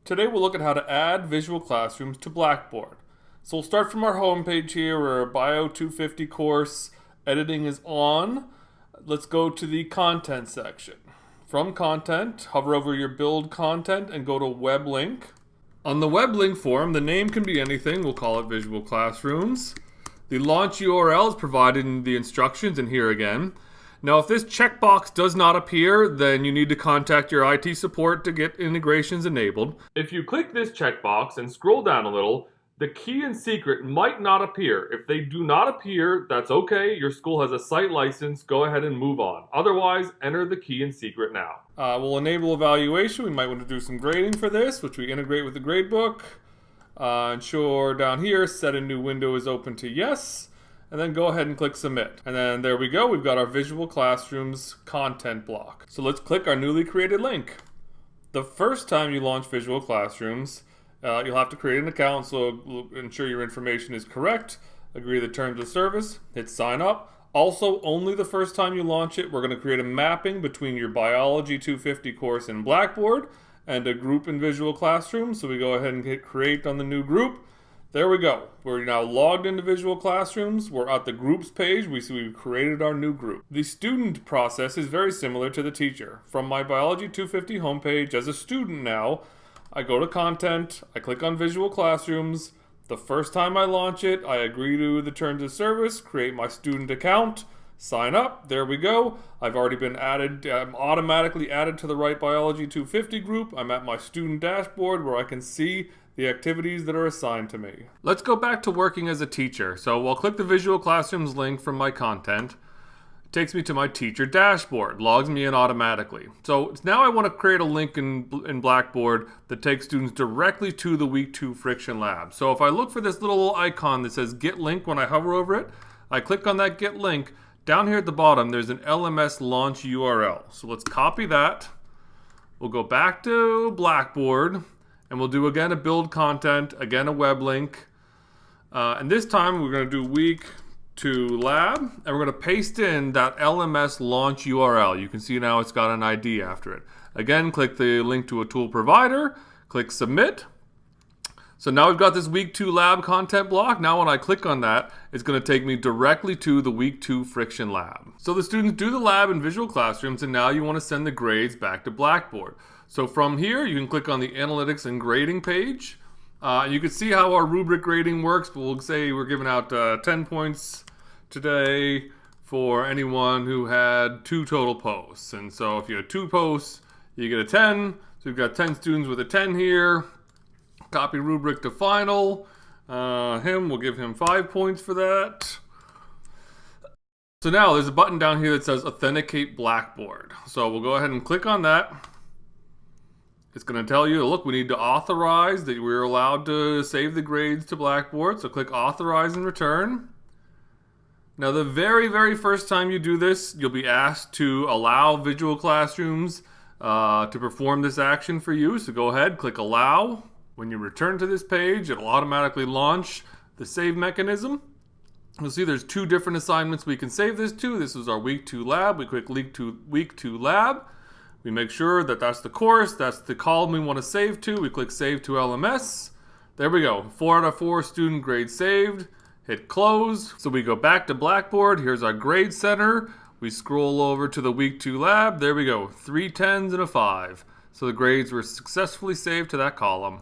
Today we'll look at how to add visual classrooms to Blackboard. So we'll start from our home page here where our Bio 250 course editing is on. Let's go to the content section. From content, hover over your build content and go to web link. On the web link form, the name can be anything. We'll call it visual classrooms. The launch URL is provided in the instructions and here again. Now, if this checkbox does not appear, then you need to contact your IT support to get integrations enabled. If you click this checkbox and scroll down a little, the key and secret might not appear. If they do not appear, that's okay. Your school has a site license. Go ahead and move on. Otherwise, enter the key and secret now. We'll enable evaluation. We might want to do some grading for this, which we integrate with the gradebook. Ensure down here, set a new window is open to yes. And then go ahead and click submit. And then there we go. We've got our visual classrooms content block. So let's click our newly created link. The first time you launch visual classrooms, you'll have to create an account, so ensure your information is correct. Agree the terms of service. Hit sign up. Also, only the first time you launch it, we're going to create a mapping between your Biology 250 course in Blackboard and a group in visual classrooms. So we go ahead and hit create on the new group. There we go. We're now logged into Visual Classrooms. We're at the groups page. We see we've created our new group. The student process is very similar to the teacher. From my Biology 250 homepage, as a student now, I go to content, I click on Visual Classrooms. The first time I launch it, I agree to the terms of service, create my student account, sign up. There we go. I've already been added. I'm automatically added to the right Biology 250 group. I'm at my student dashboard where I can see the activities that are assigned to me. Let's go back to working as a teacher. So we'll click the Visual Classrooms link from my content. It takes me to my teacher dashboard, logs me in automatically. So now I want to create a link in Blackboard that takes students directly to the Week 2 Friction Lab. So if I look for this little icon that says Get Link when I hover over it, I click on that Get Link. Down here at the bottom, there's an LMS launch URL. So let's copy that. We'll go back to Blackboard. And we'll do again a build content, again a web link. And this time we're going to do Week 2 Lab. And we're going to paste in that LMS launch URL. You can see now it's got an ID after it. Again, click the link to a tool provider. Click Submit. So now we've got this Week 2 Lab content block. Now when I click on that, it's going to take me directly to the Week 2 Friction Lab. So the students do the lab in Visual Classrooms, and now you want to send the grades back to Blackboard. So from here, you can click on the Analytics and Grading page. You can see how our rubric grading works, but we'll say we're giving out 10 points today for anyone who had 2 total posts. And so if you had 2 posts, you get a 10. So we've got 10 students with a 10 here. Copy rubric to final. We'll give him 5 points for that. So now there's a button down here that says Authenticate Blackboard. So we'll go ahead and click on that. It's going to tell you, look, we need to authorize that we're allowed to save the grades to Blackboard. So click Authorize and Return. Now the very first time you do this, you'll be asked to allow Visual Classrooms to perform this action for you. So go ahead, click Allow. When you return to this page, it'll automatically launch the save mechanism. You'll see there's 2 different assignments we can save this to. This is our Week 2 Lab. We click Week 2 Lab. We make sure that that's the course, that's the column we want to save to. We click Save to LMS. There we go. 4 out of 4 student grades saved. Hit close. So we go back to Blackboard. Here's our grade center. We scroll over to the Week 2 Lab. There we go. 3 10s and a 5. So the grades were successfully saved to that column.